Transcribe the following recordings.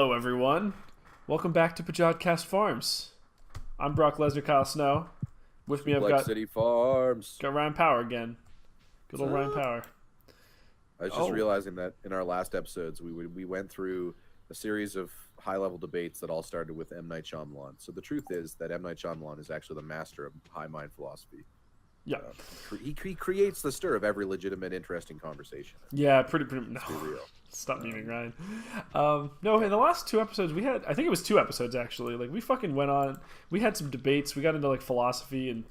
Hello, everyone. Welcome back to Pajodcast Farms. I'm Brock Lesnar, Kyle Snow. With me, I've Black City Farms. got Ryan Power again. Good old Ryan Power. I was just realizing that in our last episodes, we went through a series of high-level debates that all started with M. Night Shyamalan. So the truth is that M. Night Shyamalan is actually the master of high mind philosophy. Yeah. He creates the stir of every legitimate, interesting conversation. Yeah, pretty. No. Let's be real. Stop memeing, Ryan. No, in the last two episodes, I think it was two episodes, actually. Like, we fucking went on. We had some debates. We got into, like, philosophy and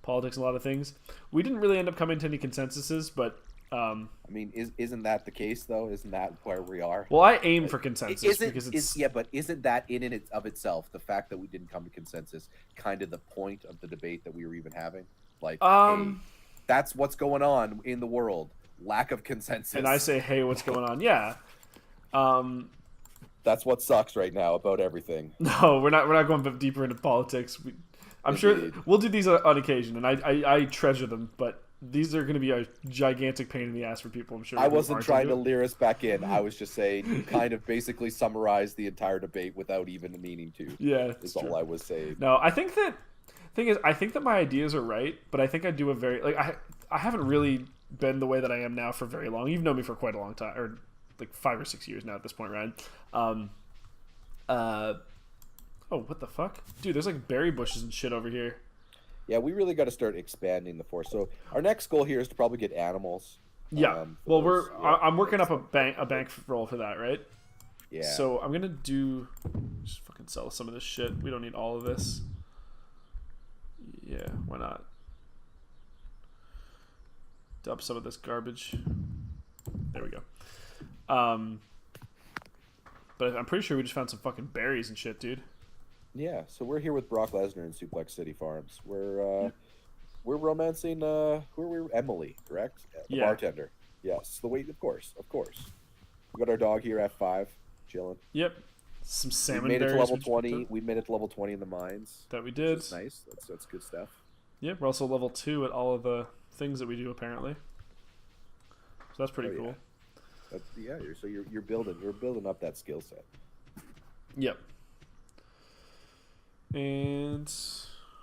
politics and a lot of things. We didn't really end up coming to any consensuses, but... I mean, isn't that the case, though? Isn't that where we are? Well, I aim for consensus because it's... Yeah, but isn't that in and of itself, the fact that we didn't come to consensus, kind of the point of the debate that we were even having? Like, hey, that's what's going on in the world. Lack of consensus. And I say, hey, what's going on? Yeah. That's what sucks right now about everything. No, we're not going deeper into politics. I'm sure we'll do these on occasion, and I treasure them, but these are going to be a gigantic pain in the ass for people, I'm sure. I wasn't trying to lure us back in. I was just saying you kind of basically summarized the entire debate without even meaning to. Yeah, that's all I was saying. No, I think that I think that my ideas are right, but I think I do a very I haven't really been the way that I am now for very long. You've known me for quite a long time, or like 5 or 6 years now at this point, Ryan. Oh, what the fuck, dude? There's like berry bushes and shit over here. Yeah, we really got to start expanding the force. So our next goal here is to probably get animals. Yeah. Well, I'm working up a bank roll for that, right? Yeah. So I'm gonna just fucking sell some of this shit. We don't need all of this. Yeah, why not? Dump some of this garbage. There we go. But I'm pretty sure we just found some fucking berries and shit, dude. Yeah, so we're here with Brock Lesnar in Suplex City Farms. We're romancing Emily, correct? The bartender. Yes, the wait, of course. We got our dog here at 5, chilling. Yep. Some salmon. We made it to level 20. We made it to level 20 in the mines. That we did. That's nice. That's good stuff. Yeah, we're also level 2 at all of the things that we do apparently. So that's pretty cool. Yeah. You're building up that skill set. Yep. And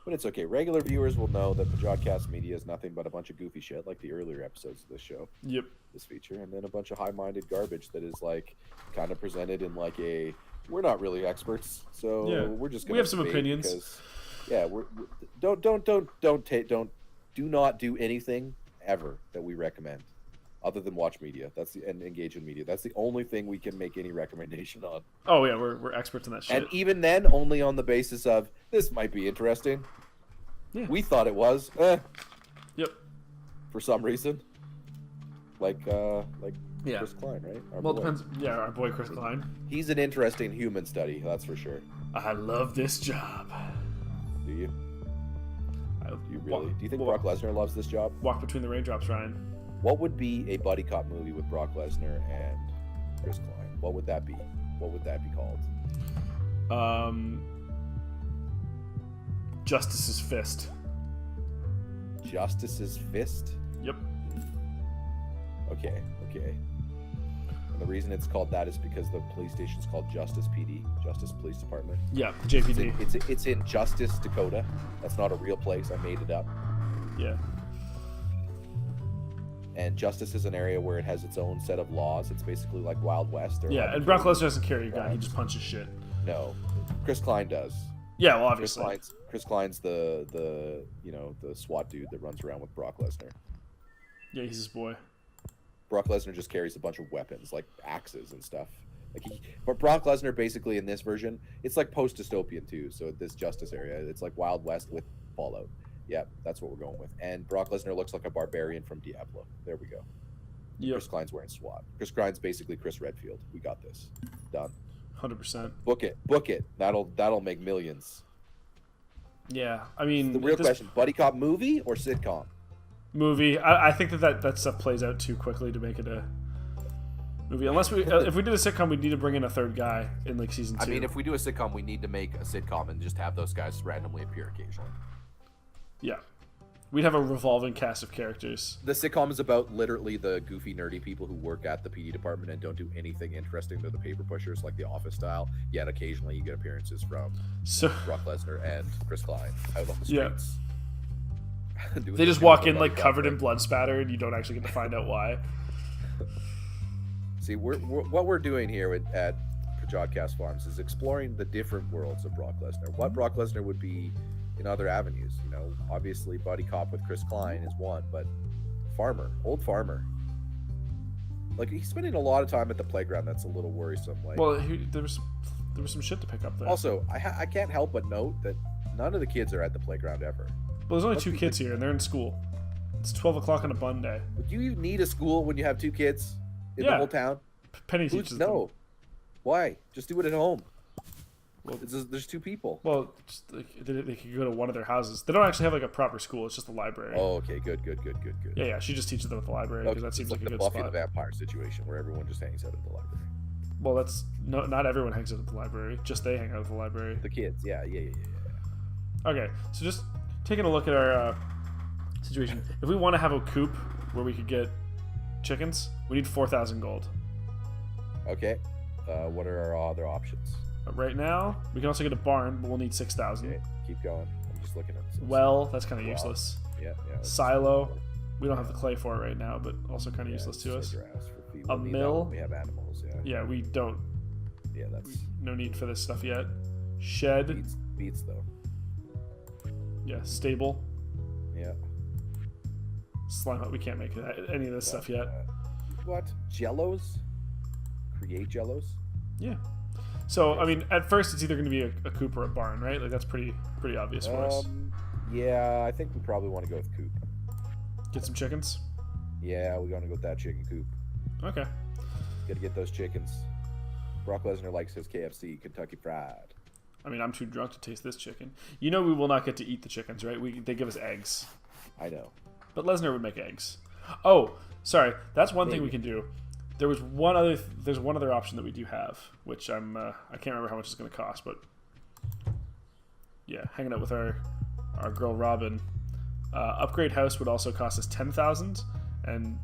but it's okay. Regular viewers will know that the Pajodcast media is nothing but a bunch of goofy shit, like the earlier episodes of this show. Yep. This feature, and then a bunch of high-minded garbage that is like kind of presented in like a we're not really experts, so we're just gonna we have some opinions. Because, yeah, do not do anything ever that we recommend, other than watch media. And engage in media. That's the only thing we can make any recommendation on. Oh yeah, we're experts in that shit. And even then, only on the basis of this might be interesting. Yeah. We thought it was. Yep. For some reason. Like Chris Klein, right? Well, it depends. Yeah, our boy Chris Klein. He's an interesting human study, that's for sure. I love this job. Do you? Do you really? Do you think Brock Lesnar loves this job? Walk between the raindrops, Ryan. What would be a buddy cop movie with Brock Lesnar and Chris Klein? What would that be? What would that be called? Justice's Fist. Justice's Fist? Yep. Okay. And the reason it's called that is because the police station's called Justice PD, Justice Police Department. Yeah, JPD. It's in Justice, Dakota. That's not a real place. I made it up. Yeah. And Justice is an area where it has its own set of laws. It's basically like Wild West. Yeah, and Brock Lesnar doesn't carry a gun. He just punches shit. No, Chris Klein does. Yeah, well, obviously. Chris Klein's the the SWAT dude that runs around with Brock Lesnar. Yeah, he's his boy. Brock Lesnar just carries a bunch of weapons, like axes and stuff. But Brock Lesnar basically in this version, it's like post-dystopian too. So this Justice area, it's like Wild West with Fallout. Yeah, that's what we're going with. And Brock Lesnar looks like a barbarian from Diablo. There we go. Yep. Chris Klein's wearing SWAT. Chris Klein's basically Chris Redfield. We got this. Done. 100%. Book it. That'll make millions. Yeah, I mean... The real question, buddy cop movie or sitcom? Movie. I think that stuff plays out too quickly to make it a movie. Unless if we did a sitcom, we'd need to bring in a third guy in like season 2. I mean, if we do a sitcom, we need to make a sitcom and just have those guys randomly appear occasionally. Yeah. We'd have a revolving cast of characters. The sitcom is about literally the goofy, nerdy people who work at the PD department and don't do anything interesting. They're the paper pushers, like The Office style. Yet occasionally you get appearances from Brock Lesnar and Chris Klein out on the streets. Yeah. They just walk in like covered in blood spatter, and you don't actually get to find out why. See, what we're doing here at Pajodcast Farms is exploring the different worlds of Brock Lesnar. What Brock Lesnar would be in other avenues, you know. Obviously, buddy cop with Chris Klein is one, but old farmer. Like, he's spending a lot of time at the playground. That's a little worrisome. Like, well, there was some shit to pick up there. Also, I can't help but note that none of the kids are at the playground ever. Well, there's only 2 kids here, and they're in school. It's 12 o'clock on a bun day. Do you need a school when you have 2 kids in the whole town? Penny teaches them. No. Why? Just do it at home. Well, there's 2 people. Well, just, like, they could go to one of their houses. They don't actually have like a proper school. It's just a library. Oh, okay, good. Yeah. She just teaches them at the library because that seems like a good Buffy spot. the Vampire situation where everyone just hangs out at the library. Well, that's not everyone hangs out at the library. Just they hang out at the library. The kids, yeah. Okay, so just taking a look at our situation. If we want to have a coop where we could get chickens, we need 4,000 gold. Okay. What are our other options? Right now, we can also get a barn, but we'll need 6,000. Okay, keep going. I'm just looking at some Well, that's kind of useless. Yeah. Silo. We don't have the clay for it right now, but also kind of useless to us. A mill. We have animals, Yeah, we don't. Yeah, that's... No need for this stuff yet. Shed. Beats though. Yeah, stable. Yeah. Slime hut. We can't make any of this stuff yet. What? Jellos? Create jellos? Yeah. So, I mean, at first it's either going to be a coop or a barn, right? Like, that's pretty obvious for us. Yeah, I think we probably want to go with coop. Get some chickens? Yeah, we're going to go with that chicken coop. Okay. Got to get those chickens. Brock Lesnar likes his KFC, Kentucky Fried. I mean, I'm too drunk to taste this chicken. You know we will not get to eat the chickens, right? They give us eggs. I know. But Lesnar would make eggs. Oh, sorry. That's one thing we can do. There's one other option that we do have, which I can't remember how much it's going to cost, but yeah, hanging out with our girl Robin. Upgrade house would also cost us 10,000, and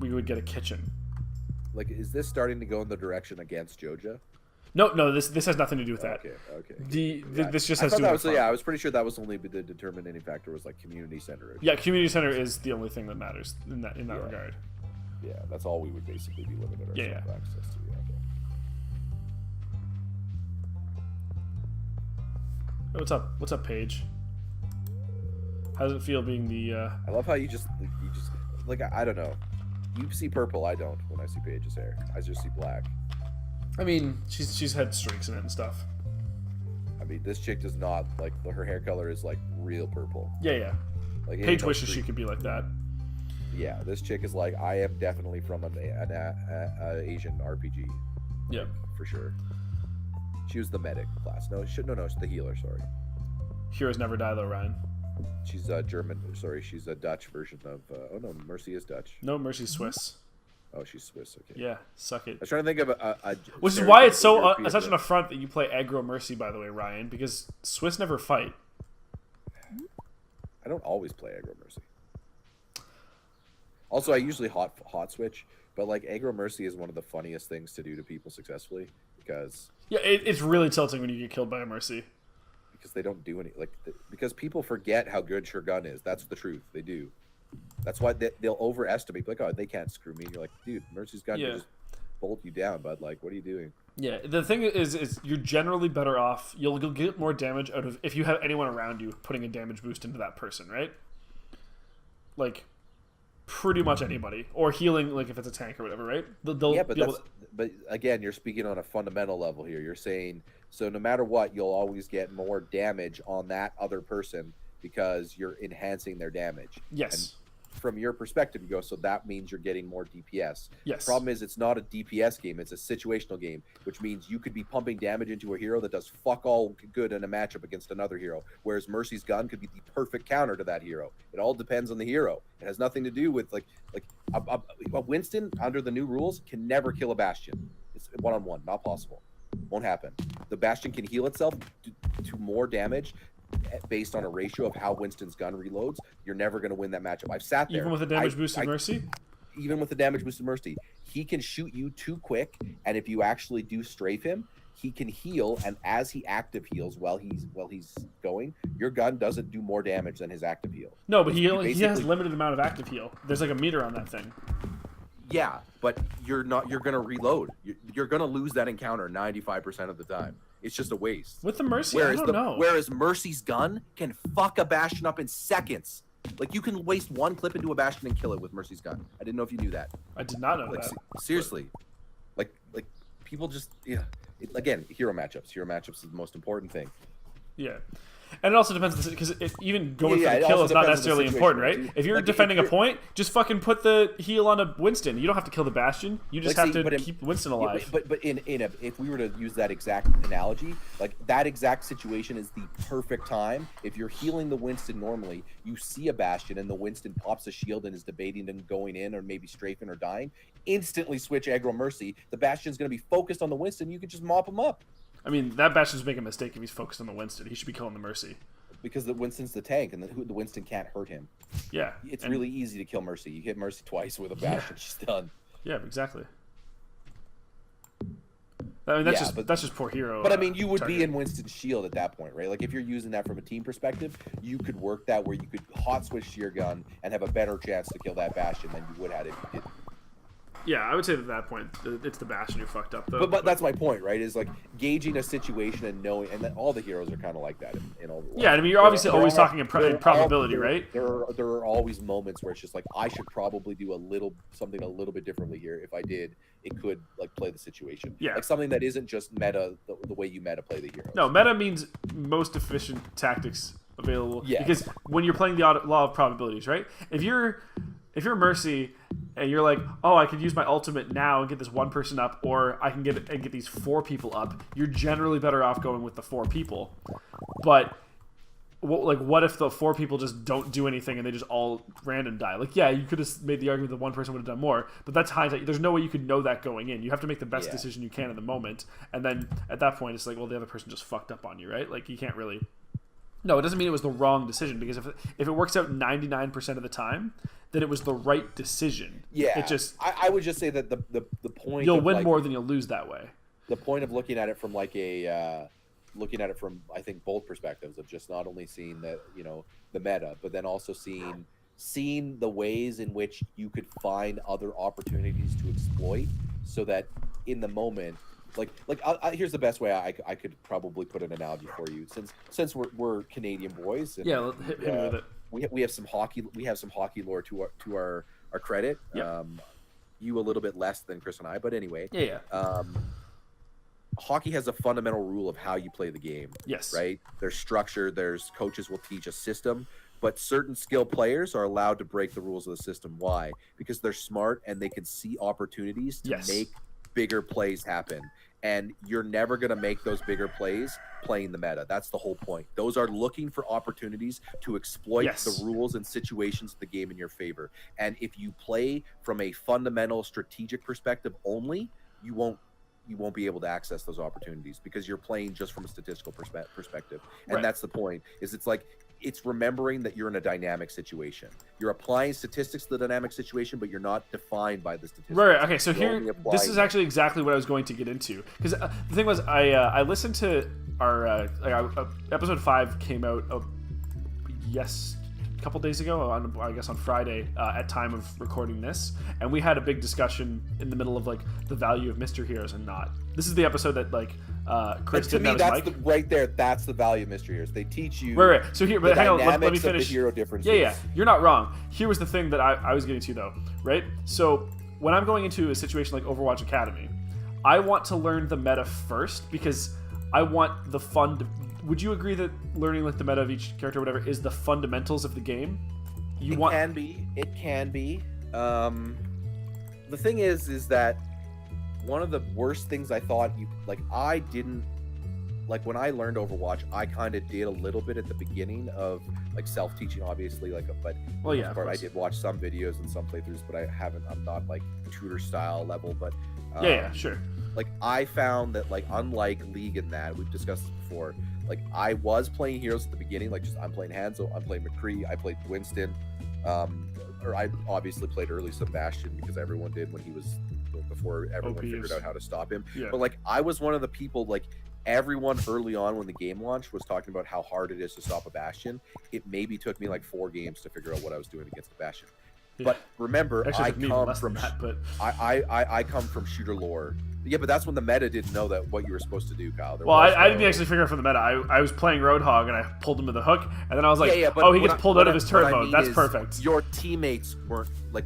we would get a kitchen. Like, is this starting to go in the direction against Joja? No. This has nothing to do with that. Okay. This just has to do with I was pretty sure that was only the determining factor was like community center. Yeah, community center is the only thing that matters in that regard. Yeah, that's all we would basically be limited ourselves access to. Hey, what's up, Paige? How does it feel being the? I love how you just like I don't know. You see purple, I don't. When I see Paige's hair, I just see black. I mean, she's had streaks in it and stuff. I mean, this chick does not like her hair color is like real purple. Yeah. Like Paige wishes she could be like that. Yeah, this chick is like, I am definitely from an Asian RPG. Yeah, for sure. She was the medic class. No, she's the healer. Sorry. Heroes never die though, Ryan. She's a German. Sorry, she's a Dutch version of. Oh no, Mercy is Dutch. No, Mercy's Swiss. Oh, she's Swiss. Okay. Yeah, suck it. I was trying to think of a which is why it's so such an affront that you play aggro Mercy, by the way, Ryan, because Swiss never fight. I don't always play aggro Mercy. Also, I usually hot switch, but like aggro Mercy is one of the funniest things to do to people successfully because it's really tilting when you get killed by a Mercy because they don't do any because people forget how good your gun is. That's the truth. They do. That's why they'll overestimate. Like, oh, they can't screw me. And you're like, dude, Mercy's gun can just bolt you down, bud. Like, what are you doing? Yeah, the thing is you're generally better off. You'll get more damage out of if you have anyone around you putting a damage boost into that person, right? Like. Pretty much anybody, or healing, like if it's a tank or whatever, right? But again, you're speaking on a fundamental level here. You're saying so no matter what, you'll always get more damage on that other person because you're enhancing their damage. Yes. And from your perspective, you go, so that means you're getting more DPS. Yes. The problem is it's not a DPS game; it's a situational game, which means you could be pumping damage into a hero that does fuck all good in a matchup against another hero, whereas Mercy's gun could be the perfect counter to that hero. It all depends on the hero. It has nothing to do with like Winston under the new rules can never kill a Bastion. It's one-on-one, not possible. Won't happen. The Bastion can heal itself to more damage based on a ratio of how Winston's gun reloads, you're never going to win that matchup. I've sat there. Even with the damage boosted Mercy? Even with the damage boosted Mercy. He can shoot you too quick, and if you actually do strafe him, he can heal, and as he active heals while he's going, your gun doesn't do more damage than his active heal. No, but he has limited amount of active heal. There's like a meter on that thing. Yeah, but you're gonna reload. You're gonna lose that encounter 95% of the time. It's just a waste. With the Mercy, I don't know. Whereas Mercy's gun can fuck a Bastion up in seconds. Like, you can waste one clip into a Bastion and kill it with Mercy's gun. I didn't know if you knew that. I did not know like, that. Seriously. Like people just, yeah. Again, hero matchups. Hero matchups is the most important thing. Yeah. And it also depends, because even going for the it kill is not also necessarily depends on the important, right? situation, If you're like, defending a point, just fucking put the heal on a Winston. You don't have to kill the Bastion. You just have to keep Winston alive. But if we were to use that exact analogy, like, that exact situation is the perfect time. If you're healing the Winston normally, you see a Bastion and the Winston pops a shield and is debating and going in or maybe strafing or dying, instantly switch aggro Mercy. The Bastion's going to be focused on the Winston. You can just mop him up. I mean, that Bastion's making a mistake if he's focused on the Winston. He should be killing the Mercy. Because the Winston's the tank, and the Winston can't hurt him. Yeah. It's really easy to kill Mercy. You hit Mercy twice with a Bastion, she's done. Yeah, exactly. I mean, that's just poor hero. But I mean, you would be in Winston's shield at that point, right? Like, if you're using that from a team perspective, you could work that where you could hot switch to your gun and have a better chance to kill that Bastion than you would have if you didn't. Yeah, I would say at that point, it's the Bastion who fucked up, though. But that's my point, right? Is like gauging a situation and knowing, and then all the heroes are kind of like that in Overwatch. Yeah, I mean, you're obviously always talking in probability, right? There are always moments where it's just like, I should probably do something a little bit differently here. If I did, it could like play the situation. Yeah, like something that isn't just meta the way you meta play the heroes. No, meta means most efficient tactics available. Yeah. Because when you're playing the law of probabilities, right? If you're Mercy and you're like, oh, I could use my ultimate now and get this one person up, or I can get these 4 people up, you're generally better off going with the 4 people. But what if the 4 people just don't do anything and they just all random die? Like, yeah, you could have made the argument that one person would have done more, but that's hindsight. There's no way you could know that going in. You have to make the best decision you can in the moment, and then at that point, it's like, well, the other person just fucked up on you, right? Like, you can't really. No, it doesn't mean it was the wrong decision, because if it works out 99% of the time, then it was the right decision. Yeah, it just. I would just say that the point. You'll win more than you'll lose that way. The point of looking at it from like looking at it from, I think, both perspectives of just not only seeing the the meta, but then also seeing the ways in which you could find other opportunities to exploit, so that in the moment. Here's the best way I could probably put an analogy for you, since we're Canadian boys. And, yeah, hit me with it. We have some hockey lore to our credit. Yep. You a little bit less than Chris and I, but anyway. Yeah. Hockey has a fundamental rule of how you play the game. Yes. Right. There's structure. There's coaches will teach a system, but certain skilled players are allowed to break the rules of the system. Why? Because they're smart and they can see opportunities to make bigger plays happen. And you're never going to make those bigger plays playing the meta. That's the whole point. Those are looking for opportunities to exploit the rules and situations of the game in your favor. And if you play from a fundamental strategic perspective only, you won't be able to access those opportunities, because you're playing just from a statistical perspective. And that's the point. It's remembering that you're in a dynamic situation. You're applying statistics to the dynamic situation, but you're not defined by the statistics. Right. Okay. So this is actually exactly what I was going to get into, because the thing was, I listened to our episode 5 came out a couple days ago, I guess on Friday, at time of recording this, and we had a big discussion in the middle of like the value of Mystery Heroes and not. This is the episode that Chris didn't have his mic. Right there, that's the value of Mystery Heroes. They teach you right. So here, but hang on, let me finish. The hero differences. Yeah, you're not wrong. Here was the thing that I was getting to though, right? So when I'm going into a situation like Overwatch Academy, I want to learn the meta first, because I want the fun. Would you agree that learning like the meta of each character, or whatever, is the fundamentals of the game? It can be. The thing is that one of the worst things I thought I didn't like when I learned Overwatch, I kind of did a little bit at the beginning of like self-teaching, obviously, but I did watch some videos and some playthroughs, but I'm not like tutor style level, but sure. Like, I found that, like, unlike League and that, we've discussed this before, Like I was playing heroes at the beginning, like just I'm playing Hanzo, I'm playing McCree, I played Winston, or I obviously played early Sebastian because everyone did when he was before everyone figured out how to stop him. Yeah. But like I was one of the people, like everyone early on when the game launched was talking about how hard it is to stop a Bastion. It maybe took me like 4 games to figure out what I was doing against the Bastion. Yeah. But remember, actually, I come from shooter lore. Yeah, but that's when the meta didn't know that what you were supposed to do, Kyle. I didn't actually figure out from the meta. I was playing Roadhog and I pulled him with the hook, and then I was like, oh, he gets pulled out of his turret mode. That's perfect. Your teammates weren't like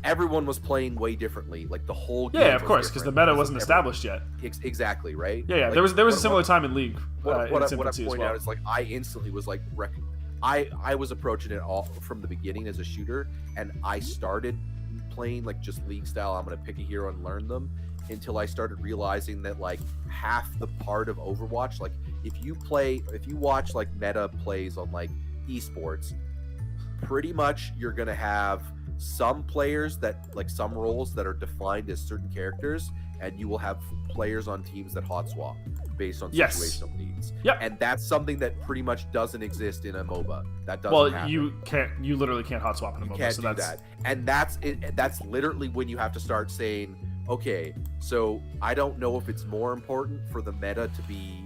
everyone was playing way differently. Like the whole game. Yeah, of course, because the meta wasn't established yet. Exactly, right? Yeah, like, there was a similar time in League. What I point out is like I instantly was like I was approaching it all from the beginning as a shooter, and I started playing like just League style. I'm gonna pick a hero and learn them until I started realizing that like half the part of Overwatch, like if you watch like meta plays on like esports, pretty much you're gonna have some players that like some roles that are defined as certain characters, and you will have players on teams that hot swap based on situational needs. Yeah, and that's something that pretty much doesn't exist in a MOBA. That doesn't happen. you literally can't hot swap in a MOBA. You can't do that. And that's it. That's literally when you have to start saying, okay, so I don't know if it's more important for the meta to be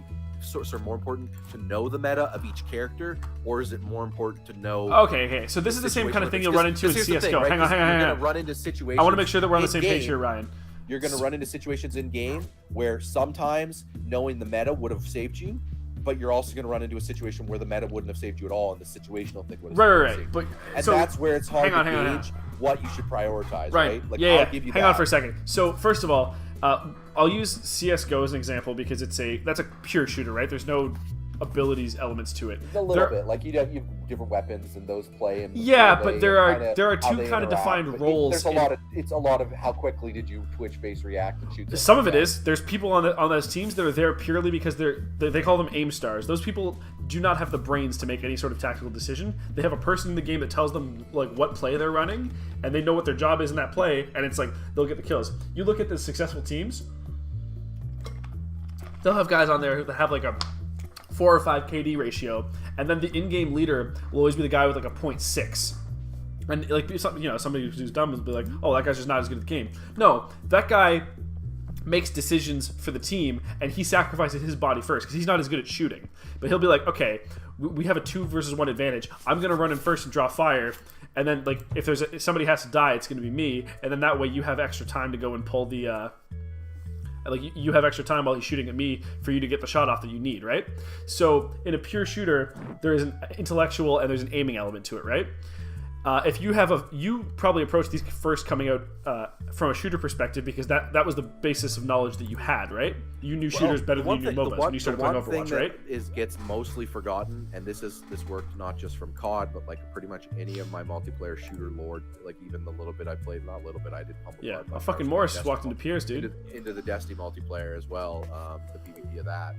more important to know the meta of each character, or is it more important to know? Okay. So this is the same kind of thing you'll run into in CS:GO. Thing, right? Hang on. You're gonna run into situations. I want to make sure that we're on the same page here, Ryan. You're going to run into situations in game where sometimes knowing the meta would have saved you, but you're also going to run into a situation where the meta wouldn't have saved you at all, and the situational thing would have saved you. But and that's where it's hard to gauge what you should prioritize, right? Like, I'll give you hang on for a second. So first of all, I'll use CS:GO as an example because that's a pure shooter, right? There's no abilities elements to it. A little bit, like you have different weapons and those play. And but there are two kind of defined roles. It's a lot of how quickly did you twitch base react and shoot. Some of it is. There's people on those teams that are there purely because they call them aim stars. Those people do not have the brains to make any sort of tactical decision. They have a person in the game that tells them like what play they're running, and they know what their job is in that play, and it's like they'll get the kills. You look at the successful teams, they'll have guys on there that have like a 4 or 5 KD ratio, and then the in-game leader will always be the guy with like a 0.6. And like somebody who's dumb will be like, oh, that guy's just not as good at the game. No, that guy makes decisions for the team, and he sacrifices his body first because he's not as good at shooting. But he'll be like, okay, we have a 2 versus 1 advantage. I'm gonna run in first and draw fire, and then like if somebody has to die, it's gonna be me, and then that way you have extra time to go and pull the. Like you have extra time while he's shooting at me for you to get the shot off that you need, right? So in a pure shooter, there is an intellectual and there's an aiming element to it, right? If you probably approached these first coming out from a shooter perspective because that was the basis of knowledge that you had, right? You knew shooters better than you knew MOBAs when you started playing Overwatch, right? Gets mostly forgotten, and this worked not just from COD, but like pretty much any of my multiplayer shooter lore, like even the little bit I played, not a little bit I did. A fucking Morris walked into Piers, dude. Into the Destiny multiplayer as well, the PvP of that,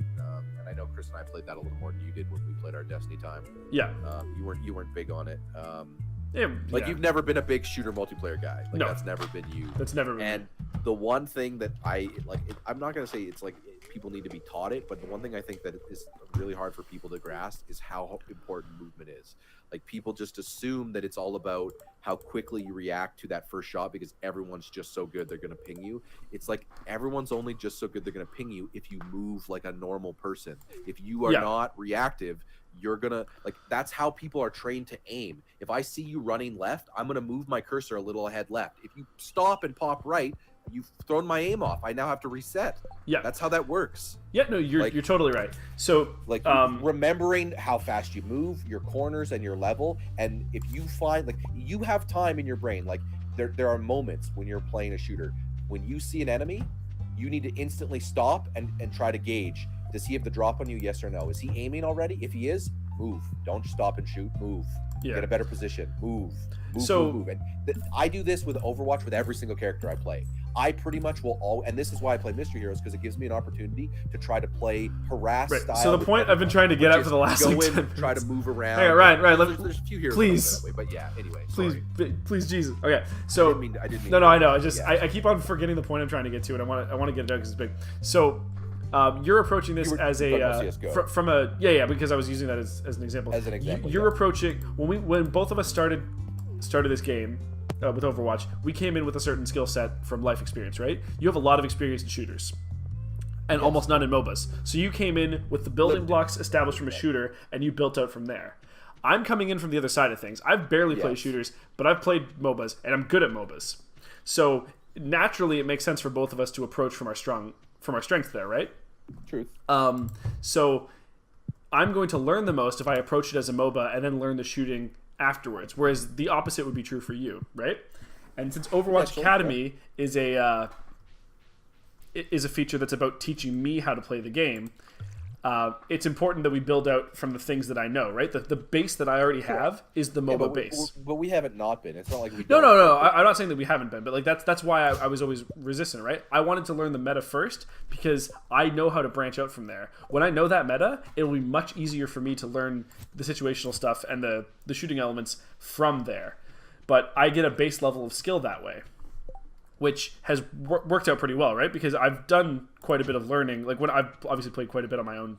and I know Chris and I played that a little more than you did when we played our Destiny time. Yeah. You weren't big on it. You've never been a big shooter multiplayer guy. Like, no, that's never been you. That's never been. And the one thing that I like, I'm not gonna say it's like people need to be taught it, but the one thing I think that is really hard for people to grasp is how important movement is. Like people just assume that it's all about how quickly you react to that first shot because everyone's just so good they're gonna ping you. It's like everyone's only just so good they're gonna ping you if you move like a normal person. If you are not reactive, you're gonna that's how people are trained to aim. If I see you running left, I'm gonna move my cursor a little ahead left. If you stop and pop right, you've thrown my aim off. I now have to reset. Yeah, that's how that works. Yeah, no, you're totally right. So remembering how fast you move, your corners and your level, and if you find you have time in your brain, there are moments when you're playing a shooter when you see an enemy, you need to instantly stop and try to gauge. Does he have the drop on you? Yes or no? Is he aiming already? If he is, move. Don't stop and shoot. Move. Yeah. Get a better position. Move. Move. And I do this with Overwatch with every single character I play. I pretty much will and this is why I play Mystery Heroes, because it gives me an opportunity to try to play harass style. So the point I've been trying to get at for the last try to move around. Hey, Ryan, there's a few heroes please, that way, but yeah. Anyway, please, Jesus. Okay, so I didn't mean no, I know. I keep on forgetting the point I'm trying to get to, and I want to get it out because it's big. So You're approaching this You were as talking a about CS:GO. from a because I was using that as an example. As an example, You're yeah. approaching when both of us started this game with Overwatch. We came in with a certain skill set from life experience, right? You have a lot of experience in shooters. And almost none in MOBAs. So you came in with the building blocks established from a shooter, and you built out from there. I'm coming in from the other side of things. I've barely played shooters, but I've played MOBAs, and I'm good at MOBAs. So naturally, it makes sense for both of us to approach from our strength there, right? Truth. So I'm going to learn the most if I approach it as a MOBA and then learn the shooting afterwards. Whereas the opposite would be true for you, right? And since Overwatch Academy is a feature that's about teaching me how to play the game, it's important that we build out from the things that I know, right? The base that I already have is the MOBA base. But we haven't not been. It's not like we. No. I'm not saying that we haven't been, but like that's why I was always resistant, right? I wanted to learn the meta first because I know how to branch out from there. When I know that meta, it will be much easier for me to learn the situational stuff and the shooting elements from there. But I get a base level of skill that way, which has worked out pretty well, right? Because I've done quite a bit of learning. Like when I've obviously played quite a bit on my own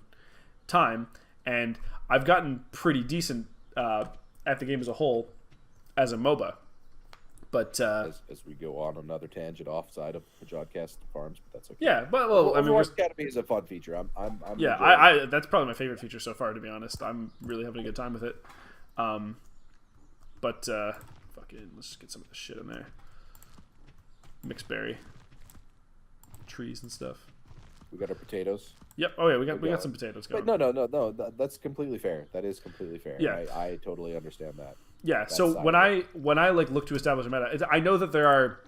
time, and I've gotten pretty decent at the game as a whole as a MOBA. But as we go on another tangent offside of Pajodcast farms, but that's okay. Yeah, but well, I mean, Overwatch Academy is a fun feature. I'm yeah, I that's probably my favorite feature so far, to be honest. I'm really having a good time with it. But fucking, let's get some of this shit in there. Mixed berry, trees and stuff. We got our potatoes. Yep. Oh yeah, we got some potatoes going. But no. That's completely fair. That is completely fair. Yeah, I totally understand that. Yeah. So when I like look to establish a meta, I know that there are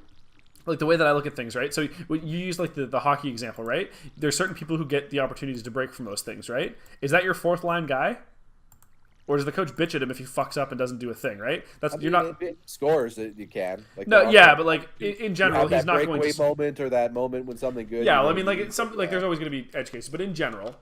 like the way that I look at things, right? So you use like the hockey example, right? There's certain people who get the opportunities to break from those things, right? Is that your fourth line guy? Or does the coach bitch at him if he fucks up and doesn't do a thing, right? You're not scores that you can. Like no, yeah, but like in general, he's not going to moment or that moment when something good. Yeah, well, I mean, like there's always going to be edge cases, but in general,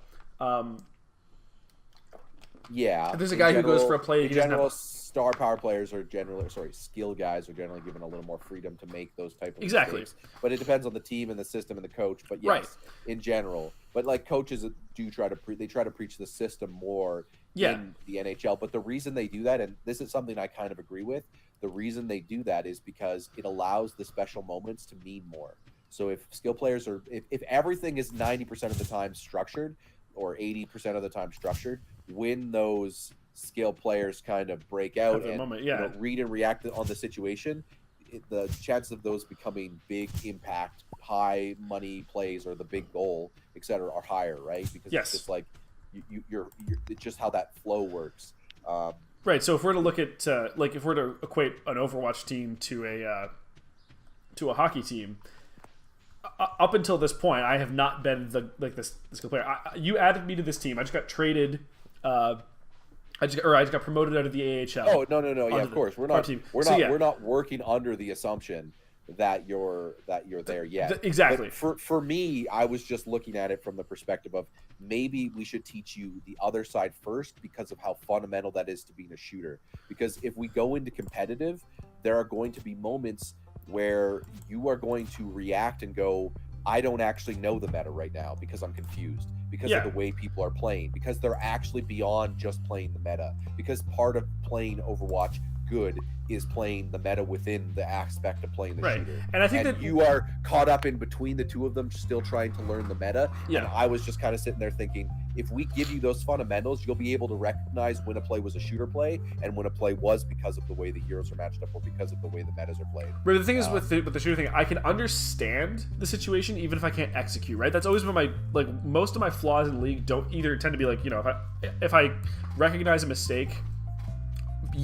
yeah, if there's a guy who goes for a play, in general, star power players are generally, skill guys are generally given a little more freedom to make those type of mistakes. But it depends on the team and the system and the coach. But yes, in general, but like coaches do try to preach the system more. In the NHL. But the reason they do that, and this is something I kind of agree with, the reason they do that is because it allows the special moments to mean more. So if skill players are, if everything is 90% of the time structured or 80% of the time structured, when those skill players kind of break out and read and react on the situation, the chances of those becoming big impact, high money plays or the big goal, etc., are higher, right? Because it's just like, you're it's just how that flow works. Right. So if we're to look at if we're to equate an Overwatch team to a hockey team, up until this point, I have not been the skill player. You added me to this team. I just got traded. I just got promoted out of the AHL. Oh no! Yeah, of course we're not working under the assumption that you're there yet. Exactly. But for me, I was just looking at it from the perspective of maybe we should teach you the other side first because of how fundamental that is to being a shooter. Because if we go into competitive, there are going to be moments where you are going to react and go, I don't actually know the meta right now because I'm confused, because of the way people are playing, because they're actually beyond just playing the meta, because part of playing Overwatch good is playing the meta within the aspect of playing the shooter. And I think that you are caught up in between the two of them, still trying to learn the meta. Yeah. And I was just kind of sitting there thinking, if we give you those fundamentals, you'll be able to recognize when a play was a shooter play and when a play was because of the way the heroes are matched up or because of the way the metas are played. But the thing is with the shooter thing, I can understand the situation even if I can't execute, right? That's always been most of my flaws in League don't either tend to be if I recognize a mistake,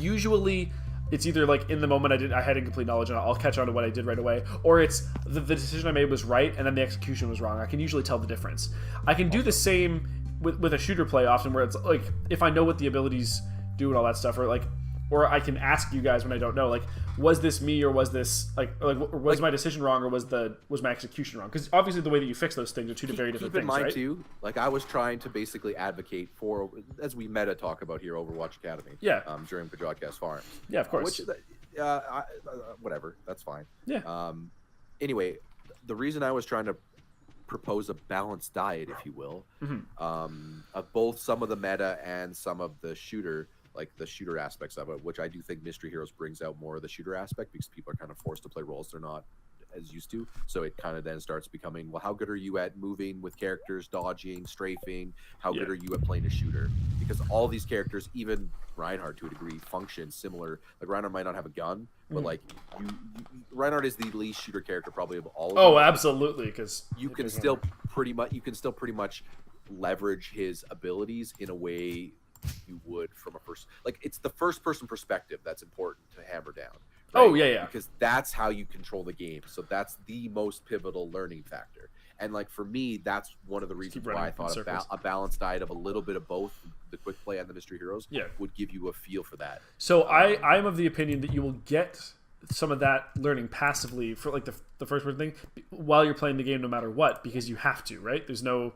usually it's either in the moment I had incomplete knowledge and I'll catch on to what I did right away, or it's the decision I made was right and then the execution was wrong. I can usually tell the difference. I can do the same with a shooter play often, where it's if I know what the abilities do and all that stuff, or I can ask you guys when I don't know, was this me or was this was my decision wrong or was my execution wrong? Because obviously the way that you fix those things are two very different things. Keep in mind too, I was trying to basically advocate for, as we meta talk about here, Overwatch Academy. Yeah. During Pajodcast Farms. Yeah, of course. Which, whatever, that's fine. Yeah. Anyway, the reason I was trying to propose a balanced diet, if you will, Mm-hmm. of both some of the meta and some of the shooter, like the shooter aspects of it, which I do think Mystery Heroes brings out more of the shooter aspect because people are kind of forced to play roles they're not as used to. So it kind of then starts becoming, well, how good are you at moving with characters, dodging, strafing? How good are you at playing a shooter? Because all these characters, even Reinhardt to a degree, function similar. Like Reinhardt might not have a gun, but like Reinhardt is the least shooter character probably of all of them. Oh, absolutely, because you can still pretty much leverage his abilities in a way you would from a first, like, it's the first person perspective that's important to hammer down. Right? Oh yeah, because that's how you control the game. So that's the most pivotal learning factor. And like for me, that's one of the reasons why I thought a balanced diet of a little bit of both the quick play and the Mystery Heroes would give you a feel for that. So I'm of the opinion that you will get some of that learning passively for like the first person thing while you're playing the game, no matter what, because you have to, right? There's no,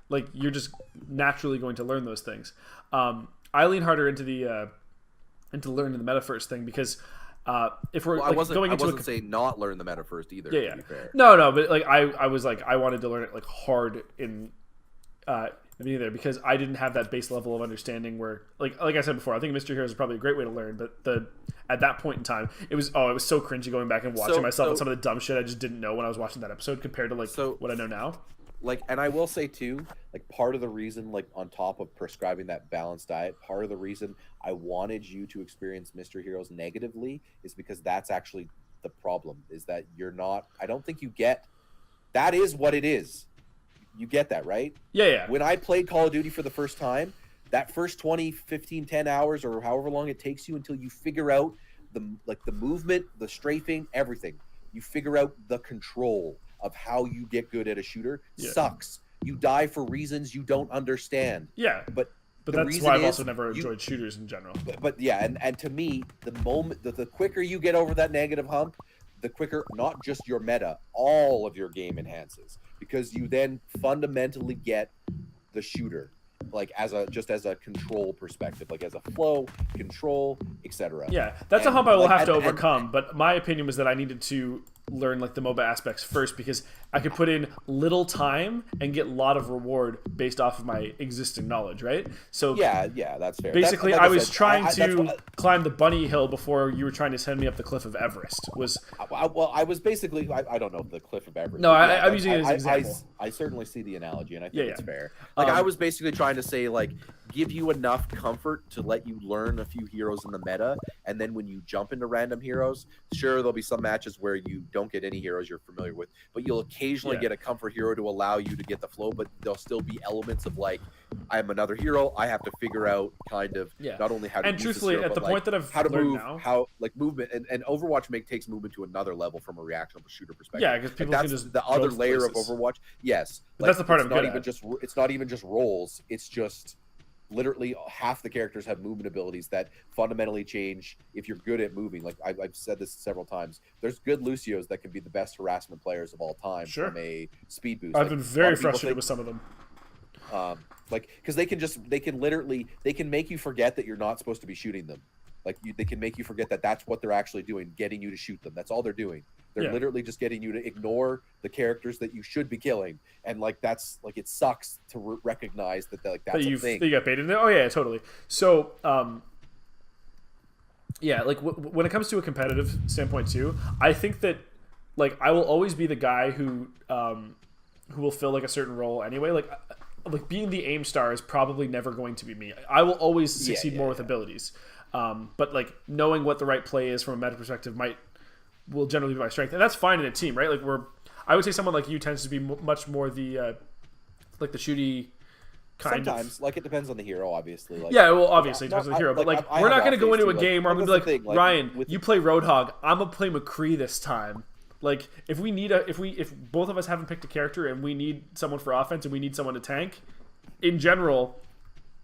like, you're just naturally going to learn those things. I lean harder into learning the meta first thing because if we're I wasn't saying not learn the meta first either. Yeah. To be fair. No, but like I was like I wanted to learn it like hard in there because I didn't have that base level of understanding where like I said before, I think Mystery Heroes is probably a great way to learn, but at that point in time it was so cringy going back and watching myself and some of the dumb shit I just didn't know when I was watching that episode compared to what I know now. Like, and I will say too, like, part of the reason, like, on top of prescribing that balanced diet, part of the reason I wanted you to experience Mystery Heroes negatively is because that's actually the problem, is that I don't think you get, that is what it is. You get that, right? Yeah. When I played Call of Duty for the first time, that first 20, 15, 10 hours or however long it takes you until you figure out the movement, the strafing, everything. You figure out the control of how you get good at a shooter sucks. You die for reasons you don't understand. Yeah, but that's why I've also never enjoyed shooters in general. But yeah, and to me, the quicker you get over that negative hump, the quicker not just your meta, all of your game enhances, because you then fundamentally get the shooter, like as a control perspective, like as a flow, control, etc. Yeah, that's a hump I will have to overcome. But my opinion was that I needed to learn like the MOBA aspects first because I could put in little time and get a lot of reward based off of my existing knowledge, right? So yeah, that's fair. Basically, I was trying to climb the bunny hill before you were trying to send me up the cliff of Everest. I was basically I don't know the cliff of Everest. No, I'm using it as an example. I certainly see the analogy, and I think it's fair. Like I was basically trying to say, like, give you enough comfort to let you learn a few heroes in the meta, and then when you jump into random heroes, sure, there'll be some matches where you don't get any heroes you're familiar with, but you'll occasionally get a comfort hero to allow you to get the flow, but there'll still be elements of, like, I'm another hero, I have to figure out kind of not only how to and use truthfully, this hero, at the but, point like, that I've how to learned move, now, how, like, movement, and Overwatch takes movement to another level from a reactionable shooter perspective. Yeah, because people can just the other layer places. of Overwatch. Yes, but that's the part I'm good at. It's not even just roles. It's just literally half the characters have movement abilities that fundamentally change if you're good at moving. Like I've said this several times. There's good Lucios that can be the best harassment players of all time from a speed boost. I've been very frustrated with some of them. Like, because they can make you forget that you're not supposed to be shooting them. Like, they can make you forget that that's what they're actually doing, getting you to shoot them. That's all they're doing. They're literally just getting you to ignore the characters that you should be killing. And, like, that's, like, it sucks to recognize that, like, that's a thing. That you got baited. Oh, yeah, totally. So, like, when it comes to a competitive standpoint, too, I think that, like, I will always be the guy who will fill, like, a certain role anyway. Like being the aim star is probably never going to be me. I will always succeed more with abilities. But like knowing what the right play is from a meta perspective will generally be my strength, and that's fine in a team, right? Like I would say someone like you tends to be much more the like the shooty kind. Sometimes, like, it depends on the hero, obviously. Like, obviously it depends on the hero, but like we're not going to go into a game where I'm going to be like, Ryan, you play Roadhog, I'm gonna play McCree this time. Like if both of us haven't picked a character and we need someone for offense and we need someone to tank, in general,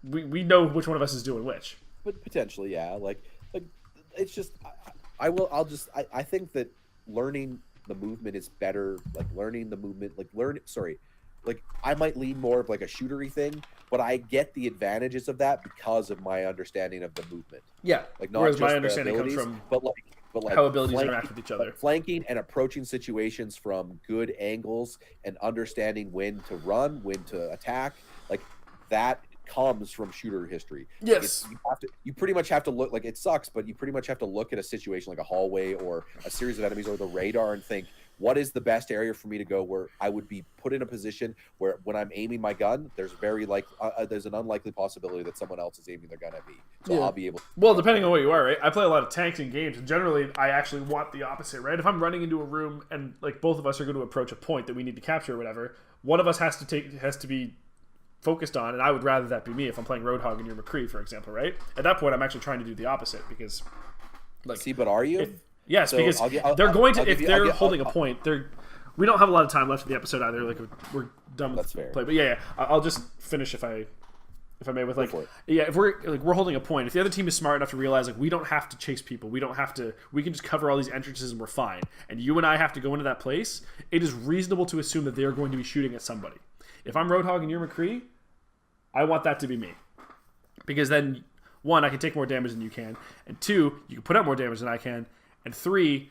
we know which one of us is doing which. But potentially, yeah. Like it's just I think that learning the movement is better. Like learning the movement, like I might lean more of like a shootery thing, but I get the advantages of that because of my understanding of the movement. Yeah. Like not whereas just my the understanding abilities, comes from but but like how abilities interact with each other. Flanking and approaching situations from good angles and understanding when to run, when to attack, like that comes from shooter history. Yes. You pretty much have to look, like, it sucks, but you pretty much have to look at a situation like a hallway or a series of enemies or the radar and think, what is the best area for me to go where I would be put in a position where when I'm aiming my gun, there's there's an unlikely possibility that someone else is aiming their gun at me. So I'll be able to. Well, depending on what you are, right? I play a lot of tanks in games, and generally I actually want the opposite, right? If I'm running into a room and like both of us are going to approach a point that we need to capture or whatever, one of us has to be focused on, and I would rather that be me if I'm playing Roadhog and you're McCree, for example, right? At that point, I'm actually trying to do the opposte because, like, see, but are you? Yes, so because if they're holding a point, we don't have a lot of time left in the episode either. Like, we're done with the play, but yeah, I'll just finish if I may with like, if we're holding a point. If the other team is smart enough to realize like we don't have to chase people, we can just cover all these entrances and we're fine. And you and I have to go into that place. It is reasonable to assume that they are going to be shooting at somebody. If I'm Roadhog and you're McCree, I want that to be me, because then 1, I can take more damage than you can, and 2, you can put out more damage than I can, and 3,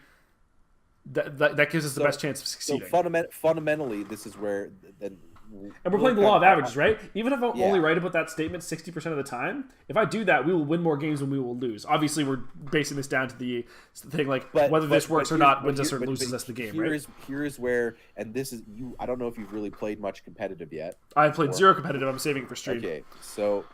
that gives us the best chance of succeeding. So fundamentally, this is where then. And we're playing the law of averages, right? Even if I'm only right about that statement 60% of the time, if I do that, we will win more games than we will lose. Obviously, we're basing this down to the thing like whether this works or not wins us or loses us the game, right? Here's where, and this is you. I don't know if you've really played much competitive yet. I've played 0 competitive. I'm saving it for stream. Okay, so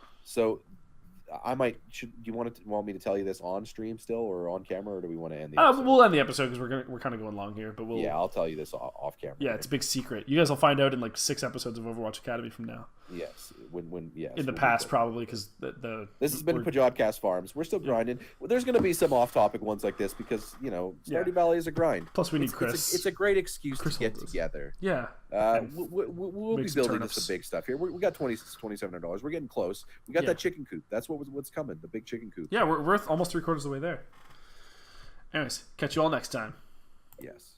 I might. Do you want me to tell you this on stream still or on camera, or do we want to end the episode? We'll end the episode because we're kind of going long here. But I'll tell you this off camera. Yeah, it's a big secret. You guys will find out in like 6 episodes of Overwatch Academy from now. Yes, in the past probably because this has been Pajodcast Farms. We're still grinding. Well, there's going to be some off-topic ones like this because Stardew Valley is a grind. Plus we need Chris. It's a great excuse to get together. Yeah. We'll be building to some big stuff here. We got $2,700. We're getting close. We got that chicken coop. That's what's coming. The big chicken coop. Yeah, we're almost 3/4 of the way there. Anyways, catch you all next time. Yes.